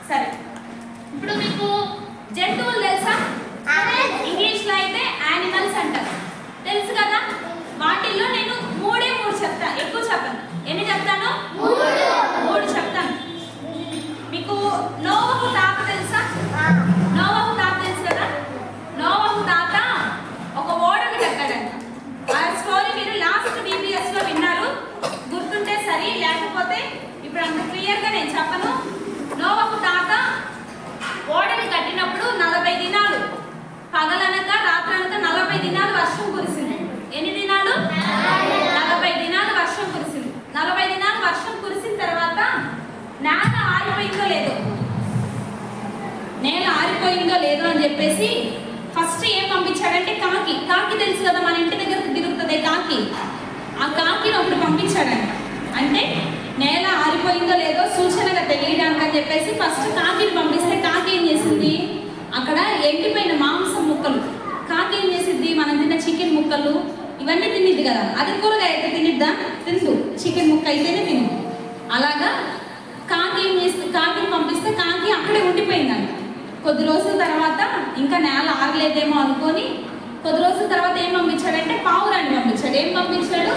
సరే, ఇప్పుడు మీకు జంతువులు తెలుసా? ఇంగ్లీష్లో అయితే యానిమల్స్ అంటారు, తెలుసు కదా? వాటిల్లో నేను మూడే చెప్తాను, ఎక్కువ చెప్పను. ఎన్ని చెప్తాను? మూడు చెప్తాను. మీకు నోవహు తాత తెలుసా? నోవహు తాత తెలుసు కదా? నోవహు తాత ఒక ఓడను కట్టాడంట. ఆ స్టోరీ మీరు లాస్ట్ DBSలో విన్నారు, గుర్తుంటే సరి, లేకపోతే ఇప్పుడు అంత క్లియర్గా నేను చెప్పను. నోవహు తాత ఓడని కట్టినప్పుడు 40 దినాలు పగలనక రాత్రనక 40 దినాలు వర్షం కురిసింది. ఎన్ని దినాలు? 40 దినాలు వర్షం కురిసింది. 40 దినాలు వర్షం కురిసిన తర్వాత నేల ఆరిపోయిందో లేదో, నేల ఆరిపోయిందో లేదో అని చెప్పేసి ఫస్ట్ ఏం పంపించాడంటే కాకి. కాకి తెలుసు కదా, మన ఇంటి దగ్గరకు తిరుగుతుంది కాకి. ఆ కాకిని ఒకటి పంపించాడంట. అంటే నేల ఆరిపోయిందో లేదో సూచనగా తెలియడానికి అని చెప్పేసి ఫస్ట్ కాకిని పంపిస్తే కాకి ఏం చేసింది, అక్కడ ఎండిపోయిన మాంసం ముక్కలు. కాకి ఏం చేసింది, మనం తిన్న చికెన్ ముక్కలు ఇవన్నీ తినిద్ది కదా, అది కూరగాయ అయితే తినిద్దా? తిందు. చికెన్ ముక్క అయితేనే తినిద్ది. అలాగా కాకి ఏం చేస్తుంది, కాకిని పంపిస్తే కాకి అక్కడే ఉండిపోయిందంట. కొద్ది రోజుల తర్వాత ఇంకా నేల ఆగలేదేమో అనుకొని కొద్ది రోజుల తర్వాత ఏం పంపించాడంటే పావురాన్ని పంపించాడు. ఏం పంపించాడు?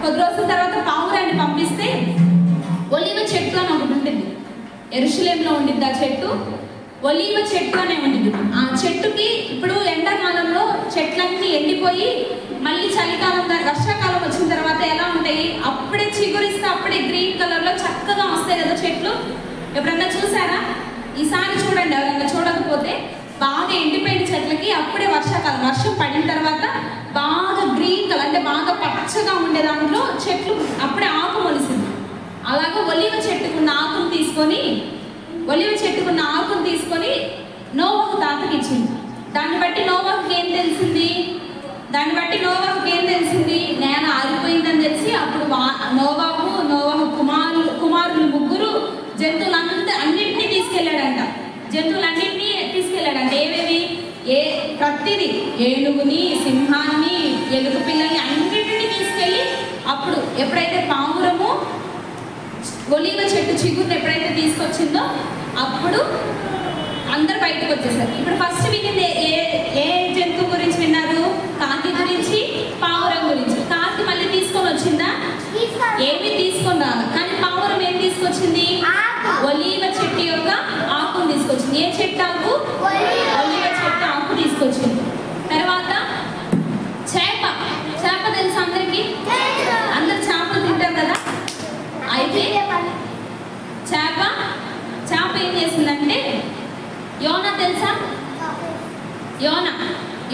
కొద్ది రోజుల తర్వాత పావురాన్ని పంపిస్తే ఒలివ చెట్టు అని ఒకటి ఉంటుంది, యెరూషలేములో ఉండిద్ది ఆ చెట్టు. ఒలివ చెట్టు అనే ఉంటుంది. ఆ చెట్టుకి ఇప్పుడు ఎండాకాలంలో చెట్లన్నీ ఎండిపోయి మళ్ళీ చలికాలం వర్షాకాలం వచ్చిన తర్వాత ఎలా ఉంటాయి, అప్పుడే చిగురిస్తే అప్పుడే గ్రీన్ కలర్లో చక్కగా వస్తాయి కదా చెట్లు. ఎప్పుడన్నా చూసారా? ఈసారి చూడండి, ఎవరైనా చూడకపోతే. బాగా ఎండిపోయిన చెట్లకి అప్పుడే వర్షాకాలం వర్షం పడిన తర్వాత బాగా గ్రీన్ కలర్ అంటే బాగా పచ్చగా ఉండే దాంట్లో చెట్లు అప్పుడే ఆకు మొలిసింది. అలాగా ఒలివ చెట్టుకున్న ఆకును తీసుకొని నోవహు తాతకి ఇచ్చింది. దాన్ని బట్టి నోవహుకి ఏం తెలిసింది, నేల ఆరిపోయిందని తెలిసి అప్పుడు నోవహు కుమారులు ముగ్గురు అన్నింటినీ తీసుకెళ్ళాడంట. ఏవేవి? ప్రతిదీ, ఏనుగుని, సింహాన్ని, ఎలుగు పిల్లల్ని అన్నింటినీ తీసుకెళ్ళి అప్పుడు ఎప్పుడైతే పావురము ఒలివ చెట్టు చిగురుని ఎప్పుడైతే తీసుకొచ్చిందో అప్పుడు అందరు బయటకు వచ్చేసారు. ఇప్పుడు ఫస్ట్ వినింది ఏ జంతువు గురించి విన్నారు? కాకి గురించి, పావురం గురించి. కాకి మళ్ళీ తీసుకొని వచ్చిందా? ఏమి తీసుకొని రాదు. కానీ పావురం ఏం తీసుకొచ్చింది? ఒలివ చెట్టు యొక్క ఆకును తీసుకొచ్చింది. ఏ చెట్టు ఆకు? ఒలివ చెట్టు ఆకు తీసుకొచ్చింది. తర్వాత చేప తెలుసు అందరికి? అందరు చేపలు తింటారు కదా. అయితే చేప ఏం చేసిందంటే, యోనా తెలుసా?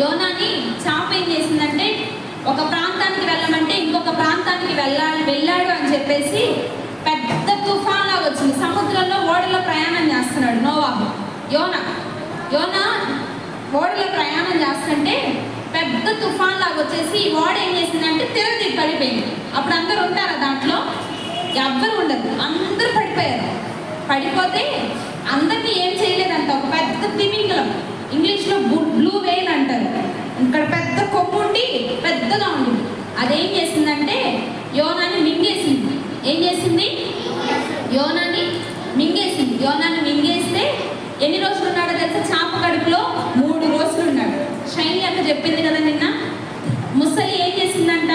యోనాని చేప ఏం చేసిందంటే ఒక ప్రాంతానికి వెళ్ళమంటే ఇంకొక ప్రాంతానికి వెళ్ళాడు అని చెప్పేసి పెద్ద తుఫాన్లా వచ్చింది. సముద్రంలో ఓడలో ప్రయాణం చేస్తున్నాడు నోవాహు. యోనా ఓడలో ప్రయాణం చేస్తుంటే పెద్ద తుఫాన్ లాగా వచ్చేసి ఈ ఓడ ఏం చేసిందంటే పడిపోయింది. అప్పుడు అందరు ఉంటారా దాంట్లో? ఎవ్వరు ఉండదు, అందరూ పడిపోయారు. పడిపోతే అందరినీ ఏం చేయలేదంట. ఒక పెద్ద తిమింగలం, ఇంగ్లీష్లో బ్లూ వేల్ అంటారు, ఇక్కడ పెద్ద కొమ్ము ఉండి పెద్దగా ఉంది. అదేం చేసిందంటే యోనాని మింగేసింది. ఏం చేసింది? యోనాని మింగేస్తే ఎన్ని రోజులు ఉన్నాడో తెలుసా? చేప కడుపులో 3 రోజులు ఉన్నాడు. షైని అక్క చెప్పింది కదా నిన్న. ముసలి ఏం చేసిందంట?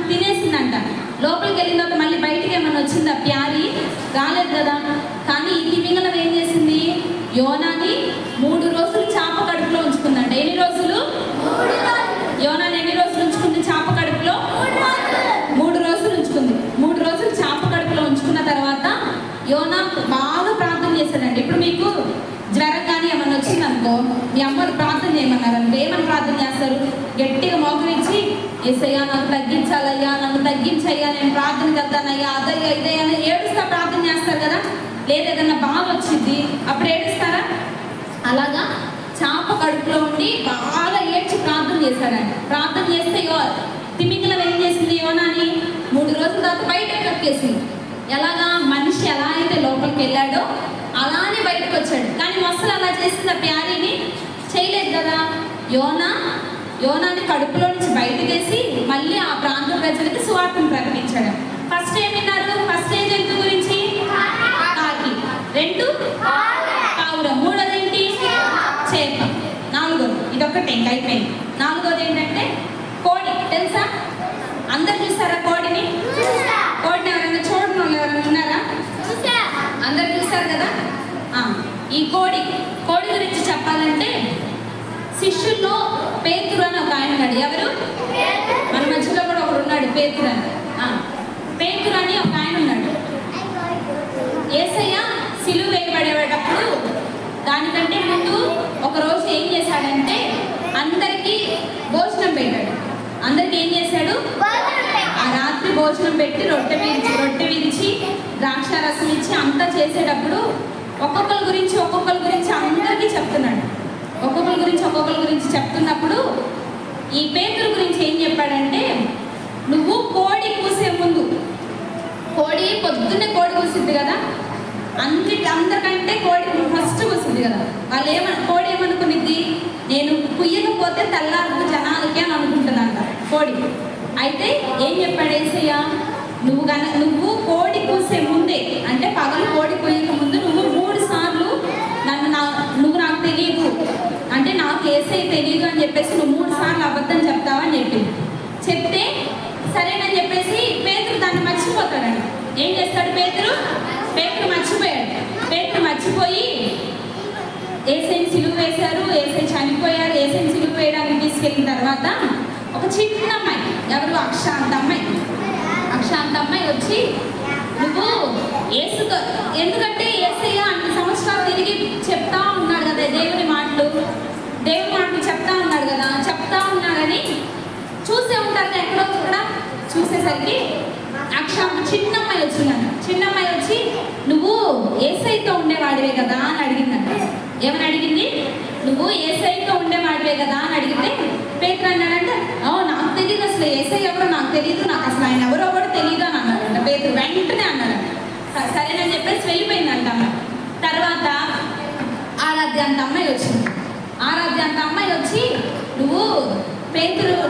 తినేసిందంట. లోపలికి వెళ్ళిన తర్వాత మళ్ళీ బయటికి ఏమన్నా వచ్చిందా? ప్యారి రాలేదు కదా. కానీ ఈ తిమింగలం ఏం చేసింది? యోనాని 3 రోజులు చేప కడుపులో ఉంచుకుందంట. ఎన్ని రోజులు? యోనాని ఎన్ని రోజులు ఉంచుకుంది చేప కడుపులో? 3 రోజులు ఉంచుకుంది. 3 రోజులు చేప కడుపులో ఉంచుకున్న తర్వాత యోనా బాగా ప్రార్థన చేశాడండి. ఇప్పుడు మీకు జ్వరం కానీ ఏమన్నా వచ్చిందనుకో, మీ అమ్మని ప్రార్థన చేయమన్నారు అనుకో, ఏమని ప్రార్థన చేస్తారు? గట్టిగా మోకరించి, ఏసయ్యా నాకు తగ్గించాలయ్యా, నన్ను తగ్గించయ్యా, నేను ప్రార్థన చేద్దానయ్యా, అదయ్యా ఇదయ్యా అని ఏడుస్తా ప్రార్థన చేస్తారు కదా. లేదా ఏదన్నా బాధ వచ్చింది అప్పుడు ఏడుస్తారా? అలాగా చేప కడుపులో ఉండి బాగా ఏడ్చి ప్రార్థన చేశాడండి. ప్రార్థన చేస్తే తిమింగలం ఏం చేసింది? యోనాని 3 రోజుల తర్వాత బయటకు కక్కేసింది. ఎలాగా? మనిషి ఎలా అయితే లోపలికి వెళ్ళాడో అలానే బయటకు వచ్చాడు. కానీ మొసలు అలా చేసింది ప్యారీని చేయలేదు కదా. యోనాని కడుపులో నుంచి బయటకేసి మళ్ళీ ఆ ప్రాంత ప్రజలకి సువార్తను ప్రకటించాడు. ఫస్ట్ ఏం విన్నారు? ఫస్ట్ ఏ జంతువు గురించి? కాకి. 2 ఇంక అయిపోయింది. నాలుగోది ఏంటంటే కోడి. తెలుసా? అందరు చూసారా కోడిని? కోడిని ఎవరైనా చూడని వాళ్ళు ఎవరైనా ఉన్నారా? అందరు చూసారు కదా. ఈ కోడి గురించి చెప్పాలంటే శిష్యుల్లో పేతురు అని ఒక ఆయన ఉన్నాడు. ఎవరు? మన మధ్యలో కూడా ఒకడు ఉన్నాడు, పేతురు అని. పేతురు అని ఒక ఆయన ఉన్నాడు. యేసయ్య సిలువ వేయబడేటప్పుడు దానికంటే ముందు ఒక రోజు ఏం చేశాడంటే అందరికీ భోజనం పెట్టాడు. అందరికి ఏం చేశాడు? ఆ రాత్రి భోజనం పెట్టి రొట్టె విరిచి ద్రాక్షారసం ఇచ్చి అంతా చేసేటప్పుడు ఒక్కొక్కరి గురించి అందరికీ చెప్తున్నాడు. ఒక్కొక్కరి గురించి చెప్తున్నప్పుడు ఈ పేతురు గురించి ఏం చెప్పాడంటే, నువ్వు కోడి కూసే ముందు, కోడి పొద్దున్నే కోడి కూసిద్ది కదా, అందరికంటే కోడి ఫస్ట్ కూసింది కదా. కోడి ఏమనుకునిద్ది? నేను కుయ్యకపోతే తెల్లారు జనాలకి అని అనుకుంటున్నాను కోడి. అయితే ఏం చెప్పాడు యేసయ్య? నువ్వు కోడి కూసే ముందే, అంటే పగలు కోడి కొయ్యక ముందు నువ్వు 3 సార్లు నువ్వు నాకు తెలియదు, అంటే నాకు యేసయ్య తెలియదు అని చెప్పేసి నువ్వు 3 సార్లు అబద్ధం చెప్తావని చెప్తే సరేనని చెప్పేసి పేతురు దాన్ని మర్చిపోతాడండి. ఏం చేస్తాడు? పేతురు మర్చిపోయాడు. పేతురు మర్చిపోయి యేసయ్యని సిలువ వేశారు, యేసయ్య చనిపోయారు. యేసయ్యని సిలువ వేయడానికి తీసుకెళ్ళిన తర్వాత ఒక చిన్న అమ్మాయి, ఎవరు? అక్షాంత అమ్మాయి వచ్చి, నువ్వు ఎందుకంటే యేసయ్య అన్ని సంవత్సరాలు తిరిగి చెప్తా ఉన్నాడు కదా, దేవుని మాటలు చెప్తా ఉన్నాడని చూసే ఉంటారు కదా, ఎక్కడో కూడా చూసేసరికి అక్షాంత చిన్న అమ్మాయి వచ్చి నువ్వు యేసయ్యతో ఉండేవాడివే కదా అని అడిగిందంట. ఏమని అడిగింది? నువ్వు యేసయ్యతో ఉండేవాడివే కదా అని అడిగితే పేతురు అన్నాడంటే, నాకు తెలియదు, అసలు యేసయ్య ఎవరో నాకు తెలియదు, నాకు అసలు ఆయన ఎవరో కూడా తెలియదు అని అన్నాడంట. పేతురు వెంటనే అన్నాడంట. సరేనని చెప్పేసి వెళ్ళిపోయిందంట. తర్వాత ఆరాధ్య అంత అమ్మాయి వచ్చి నువ్వు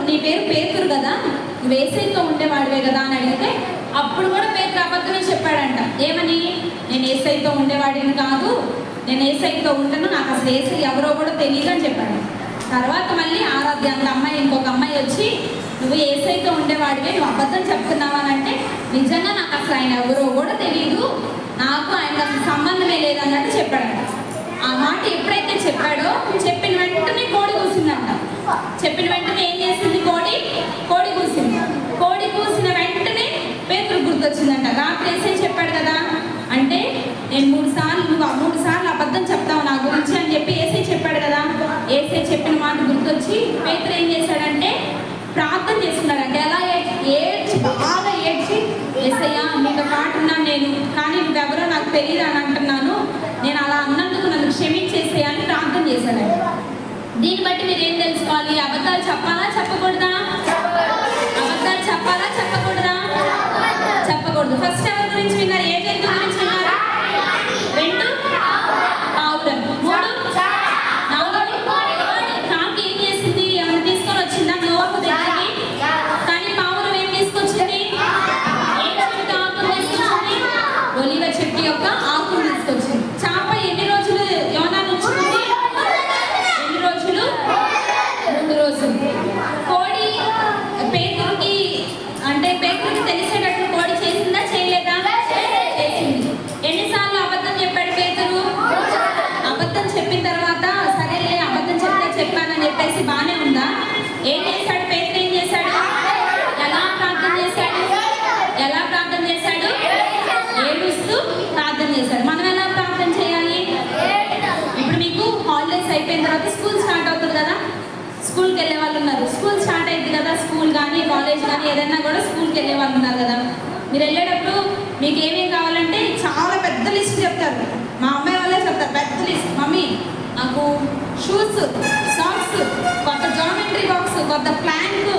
నీ పేరు పేతురు కదా, నువ్వు యేసయ్యతో ఉండేవాడివే కదా అని అడిగితే అప్పుడు కూడా పేతురు అబద్ధమే చెప్పాడంట. ఏమని? నేను యేసయ్యతో ఉండేవాడిని కాదు, నేను యేసయ్యతో ఉండను, నాకు అసలు యేసయ్య ఎవరో కూడా తెలియదు అని చెప్పాడు. తర్వాత మళ్ళీ ఆరాధ్య అంత అమ్మాయి, ఇంకొక అమ్మాయి వచ్చి నువ్వు యేసయ్యతో ఉండేవాడివే, నువ్వు అబద్ధం చెప్తున్నావు అని అంటే, నిజంగా నాకు అసలు ఆయన ఎవరో కూడా తెలియదు, నాకు ఆయన అసలు సంబంధమే లేదన్నట్టు చెప్పాడంట. ఆ మాట ఎప్పుడైతే చెప్పాడో చెప్పిన వెంటనే కోడి కూసిందంట. చెప్పిన వెంటనే ఏం చేసింది? కోడి కూసింది. కోడి కూసిన వెంటనే పేతురు గుర్తొచ్చిందంట. రాత్రి యేసయ్య చెప్పాడు కదా, అంటే నేను 3 సార్లు అబద్ధం చెప్తావు నా గురించి అని చెప్పి యేసయ్య చెప్పాడు కదా. యేసయ్య చెప్పిన మాట గుర్తొచ్చి పేతురు ఏం చేశాడంటే ప్రార్థన చేసుకున్నాడంటే, ఎలా బాగా ఏడ్చి, యేసయ్య నీతో పాటు ఉన్నాను నేను, కానీ నువ్వెవరో నాకు తెలియదు అని అంటున్నాను, నేను అలా అన్నందుకు నన్ను క్షమించేసేయ అని ప్రార్థన చేశాడండి. దీన్ని బట్టి మీరు ఏం తెలుసుకోవాలి? అబద్ధాలు చెప్పాలా చెప్పకూడదా? అబద్ధాలు చెప్పాలా చెప్పకూడదా? చెప్పకూడదు. ఫస్ట్ ఎవరి గురించి విన్నారు? ఏ జంతువు గురించి విన్నారా? 2 పావురం, 3 కాకి ఏం చేసింది? ఏమైనా తీసుకొని వచ్చిందా నోవాహు దగ్గరికి? కానీ పావురం ఏం తీసుకొచ్చింది? ఏ చెట్టు ఆకులు తీసుకొచ్చింది? ఒలీవ చెట్టు యొక్క ఆకులు తీసుకొచ్చింది. చేప ఎన్ని రోజులు యోనాను ఉంచుకుంది? 2 రోజులు, 3 రోజులు. కోడి పేతురుకి తెలిసేటట్లు కోడి చేసిందా చేయలేదా? చేసింది. ఎన్నిసార్లు అబద్ధం చెప్పాడు పేతురు? అబద్ధం చెప్పిన తర్వాత సరేలే అబద్ధం చెప్పానని చెప్పేసి బానే ఉందా? ఏం చేశాడు పేతురు? ఏం చేశాడు? ఎలా ప్రార్థన చేశాడు? ఏడుస్తూ ప్రార్థన చేశాడు. మనం ఎలా ప్రార్థన చేయాలి? ఇప్పుడు మీకు హాలిడేస్ అయిపోయిన తర్వాత స్కూల్ స్టార్ట్ అవుతుంది కదా, స్కూల్కి వెళ్ళే వాళ్ళు ఉన్నారు. స్కూల్ స్టార్ట్ అయింది కదా, స్కూల్ కానీ కాలేజ్ కానీ ఏదైనా కూడా స్కూల్కి వెళ్ళే వాళ్ళు ఉన్నారు కదా. మీరు వెళ్ళేటప్పుడు మీకు ఏమేమి కావాలంటే చాలా పెద్ద లిస్ట్ చెప్తారు. మా అమ్మాయి వాళ్ళే చెప్తారు పెద్ద లిస్ట్. మమ్మీ నాకు షూస్, సాక్స్, కొత్త జామెట్రీ బాక్స్, కొత్త ప్లాంక్,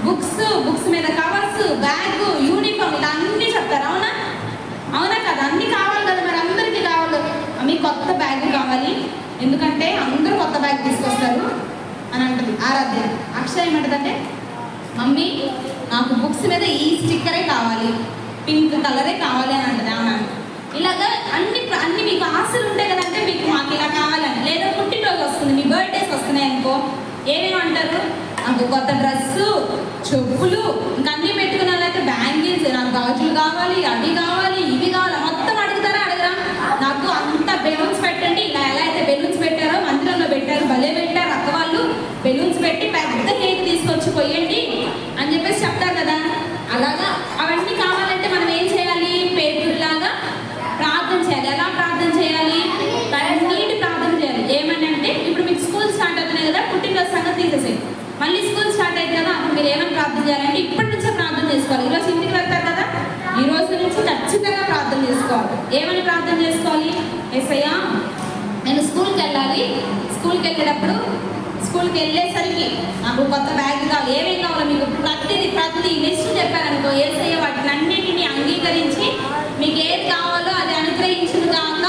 బుక్స్ మీద కవర్స్, బ్యాగ్, యూనిఫామ్, ఇలా అన్నీ చెప్తారు. అవునా కదా? అన్నీ కావాలి కదా, మరి అందరికీ కావాలి. మమ్మీ కొత్త బ్యాగ్ కావాలి, ఎందుకంటే అందరూ కొత్త బ్యాగ్ తీసుకొస్తారు అని అంటుంది ఆరాధ్య. అక్షయ ఏమంటుందంటే, మమ్మీ నాకు బుక్స్ మీద ఈ స్టిక్కరే కావాలి, పింక్ కలరే కావాలి అని అంటుంది. అవునా? ఇలాగా అన్ని మీకు ఆశలు ఉంటాయి కదంటే, మాకు ఇలా కావాలని. లేదా పుట్టినరోజు వస్తుంది, మీ బర్త్డేస్ వస్తున్నాయి అనుకో, ఏమేమంటారు? నాకు కొత్త డ్రెస్సు, చెప్పులు, ఇంకా అన్నీ పెట్టుకున్న వాళ్ళైతే బ్యాంగిల్స్, నాకు గాజులు కావాలి, అవి కావాలి, ఇవి కావాలి, మొత్తం అడుగుతారా అడగరా? నాకు అంత బెలూన్స్ పెట్టండి, ఇలా ఎలా అయితే బెలూన్స్ పెట్టారో మందిరంలో పెట్టారు, భలే పెట్టారు అక్క వాళ్ళు, బెలూన్స్ పెట్టి పెద్ద కేక్ తీసుకొచ్చి పోయండి అని చెప్పేసి చెప్తారు కదా. అలాగా అవన్నీ కావాలంటే మనం ఏం చేయాలి? పేదలాగా ప్రార్థన చేయాలి. ఎలా ప్రార్థన చేయాలి? కన్నీటి ప్రార్థన చేయాలి. ఏమని అంటే, ఇప్పుడు మీకు స్కూల్ స్టార్ట్ అవుతున్నాయి కదా, పుట్టినరోజు సంగతి తీసేసాయి, మళ్ళీ స్కూల్ స్టార్ట్ అయింది కదా, అప్పుడు మీరు ఏమైనా ప్రార్థన చేయాలంటే ఇప్పటి నుంచే ప్రార్థన చేసుకోవాలి. ఈరోజు ఇంటికి వెళ్తారు కదా, ఈ రోజు నుంచి ఖచ్చితంగా ప్రార్థన చేసుకోవాలి. ఏమని ప్రార్థన చేసుకోవాలి? యేసయ్యా నేను స్కూల్కి వెళ్ళాలి, స్కూల్కి వెళ్ళేటప్పుడు స్కూల్కి వెళ్ళేసరికి నాకు కొత్త బ్యాగ్ కావాలి, ఏమేమి కావాలో మీకు ప్రతి లిస్ట్ చెప్పారనుకో, యేసయ్య వాటినన్నిటిని అంగీకరించి మీకు ఏది కావాలో అది అనుగ్రహించును గాక